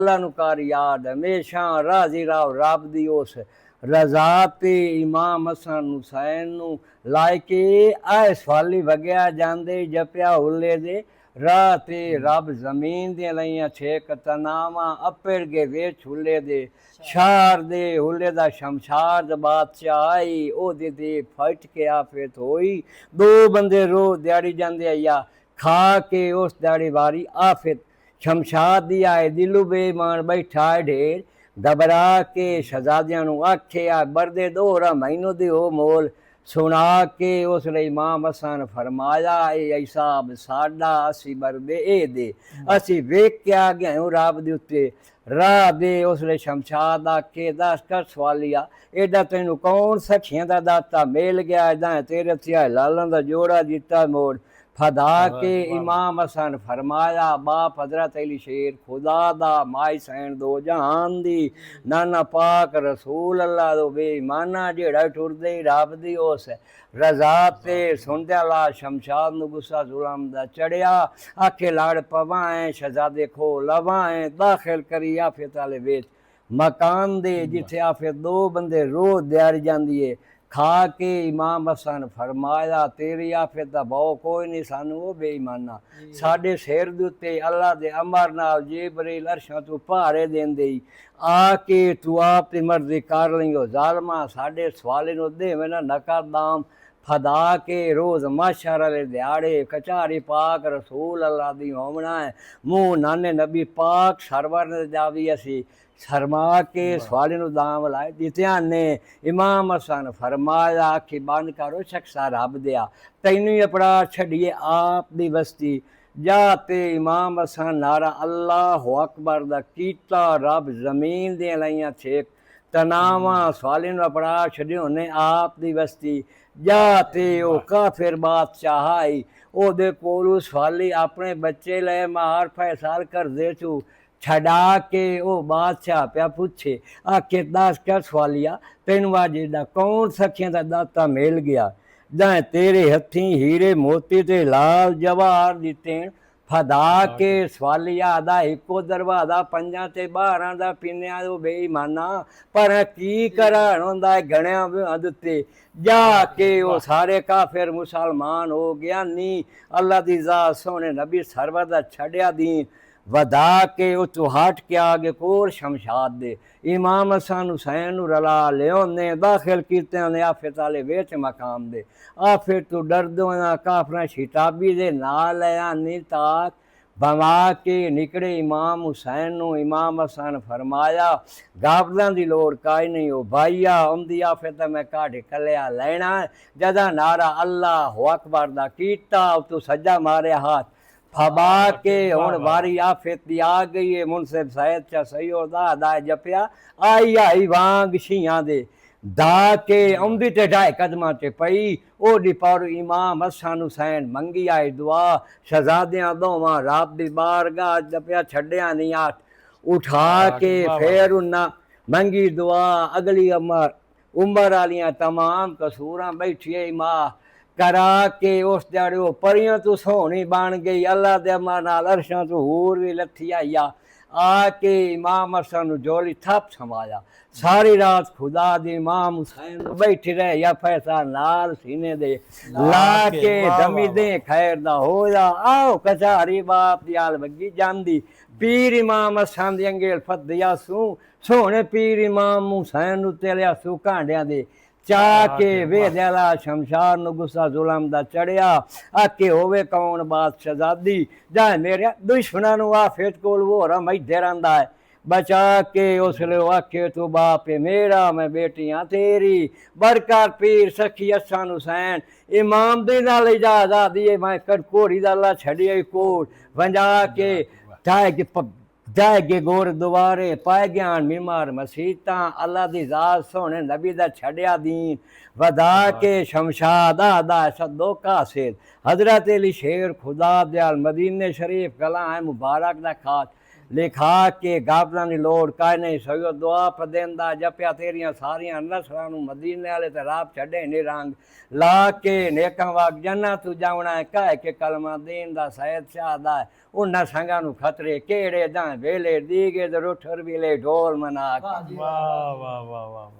अल्लाह नू कर याद हमेशा राजी रहो रब दी उस रजा ते इमाम हसन हुसैन नू लाके आए सवाली वगया जांदे जपिया हुल्ले दे राह ते रब जमीन दियां लईयां छेक तनावा अपर गे वे छुले दे शार दे हुल्ले दा शमशार दा बादशाह आई ओदे दे फट के आफत होई दो बंदे रो दिहाड़ी जांदे आया खा के उस दिहाड़ी वारी आफत शमशाद दी आए दिलू बेईमान बैठा ढेर घबरा के शहजादियां नू आख्या बरदे दोहरा महीनों दे हो मोल सुना के उसने इमाम हसन फरमाया हिसाब साडा असी बरदे ए दे असी वेख के आ गए रब दे उत्ते राह दे उसने शमशाद आके दस कर सवालिया एडा तेनू कौन सखियां दा दाता मेल गया एदा तेरे सिया लालन दा जोड़ा दिता मोड़ फदा के इमाम हसन फरमाया बाप हजरत अली शेर खुदा दा माई सैन दो जहान दी नाना पाक रसूल अल्लाह दो बेईमाना जेड़ा टुरदे रब दी उस रजा ते सुनदे ला शमशाद नू गुस्सा जुलम दा चढ़िया आखे लड़ पवाएं शहजादे खो लवाएं दाखिल करी आफियत आले वेच मकान दे जिथे आफियत दो बंदे रोज दिहाड़ी जांदी है खा के इमाम हसन फरमाया तेरी आफियत दा बहु कोई नहीं सानू वो बेईमाना साडे सिर दे उत्ते अल्लाह दे अमर नाल जिब्रील अर्शां तू पहाड़े देंदे आके तू आप दी मर्जी कर लियो जालमा साडे सवाले नू देवे ना नकर दाम फदा के रोज़ माशर वाले दिहाड़े कचारी पाक रसूल अल्लाह दी होमना है मुँह नाने नबी पाक सरवर ने जावी असी शर्मा के सवाले नू दाम लाए दित्या ने इमाम हसन फरमाया आखी बंद करो शख्सा रब दिया तैनू अपना छड़िए आप दी बस्ती जाते इमाम हसन नारा अल्लाह अकबर दा कीता रब जमीन दे लाइयां छेक तनावा सवाले नू अपना छड़ियो ने आप दी बस्ती जाते ओ काफिर बादशाह आई ओदे कोलू सवाली अपने बच्चे ले मार फैसाल कर दे चू छड़ा के ओ बादशाह प्या पूछे आखे दस क्या सवालिया तेन वाजिदा कौन सखियां दा दाता मिल गया जाए तेरे हथी हीरे मोती ते लाल जवाहर दिते फदा के सवालिया दा इको दरवाजा पंजा ते 12 दा पिन्या दो बेईमाना पर की करन हुंदा गणिया दिते जाके वो सारे काफिर मुसलमान हो गया नी अल्लाह दी जात सोने नबी सरवर दा छड़िया दीन वधा के उतु हट के आगे कोर शमशाद दे इमाम हसन हुसैन रला ले दाखिल किते ने आफित आले वेच मकाम दे आफिर तू डर दो ना काफरा शिताबी दे नाल आनी ताक बमा के निकले इमाम हुसैन नू इमाम हसन फरमाया गाबदां दी लोड़ काई नहीं हो भाईया उंदी आफित मैं काढ़े कलिया लेना जदा नारा अल्लाह अकबर दा कीता तू सज्जा मारे हाथ फबा के हुण वारी आफित दी आ गई है मुनसिफ सैयद चा सही दा जपिया आई आई वांग शियां दे दा के औंदी ते ढाई कदमां ते पई ओडी पर इमाम हसन हुसैन मंगी आई दुआ शहजादियां दोवां रब दी बारगाह जपिया छड्डिया नहीं आठ उठा के फिर उन्ना मंगी दुआ अगली उमर आलियां तमाम कसूरां बैठिए मां करा के उस दिहाड़े वो परियां तू सोहनी बन गई अल्लाह दे अमर नाल अर्शां तू हूर भी लथी आईया आके इमाम हसन जोली थप समाया सारी रात खुदा दी इमाम हुसैन बैठी रहे या फैसा नाल सीने दे ला के दमी दे खैर दा हो जा आओ कचारी बाप दी आल वगी जांदी पीर इमाम हसन दी अंगेल फदिया सू सोहने पीर इमाम हुसैन उत्ते लिया सू कांडियां दे चा के वे दला शमशार नू गुस्सा जुलम दा चढ़िया आके होवे कौन बात शहजादी जाए मेरे दुश्मना नू आफित कोल वो रम इधर आंदा है बचा के उसले आखे तू बाप मेरा मैं बेटियां तेरी बरकत पीर सखी हसन हुसैन इमाम दे नाल इजाजत दिए मैं कटकोड़ी दा अल्लाह छड़िए कोट वंजा के जाएगे गुरुद्वारे पाए ज्ञान मिमार मसीता अल्लाह दी जात सोने नबी दा छड़िया दीन वधा के शमशाद आदा सदो कासिद हजरत अली शेर खुदा दयाल मदीने शरीफ कला है मुबारक दा खास ਲਿਖਾ ਕੇ ਗਾਬਰਾਂ ਦੀ ਲੋੜ ਕਾਇ ਨਹੀਂ ਸਗੋਂ ਦੁਆ ਪਦਿੰਦਾ ਜਪਿਆ ਤੇਰੀਆਂ ਸਾਰੀਆਂ ਨਸਲਾਂ ਨੂੰ ਮਦੀਨੇ ਵਾਲੇ ਤੇ ਰਾਬ ਛੱਡੇ ਨੀ ਰੰਗ ਲਾ ਕੇ ਨੇਕਾਂ ਵਾਗ ਜੰਨਾ ਤੂੰ ਜਾਵਣਾ ਹੈ ਕਹਿ ਕੇ ਕਲਮਾ ਦੀਨ ਦਾ ਸੈਦ ਸ਼ਾਹ ਦਾ ਉਹਨਾਂ ਸੰਗਾਂ ਨੂੰ ਖਤਰੇ ਕਿਹੜੇ ਜਾਂ ਵੇਲੇ ਦੀਗੇ ਤੇ ਰੁੱਠਰ ਵੇਲੇ ਢੋਲ ਮਨਾ ਵਾਹ ਵਾਹ ਵਾਹ ਵਾਹ ਵਾਹ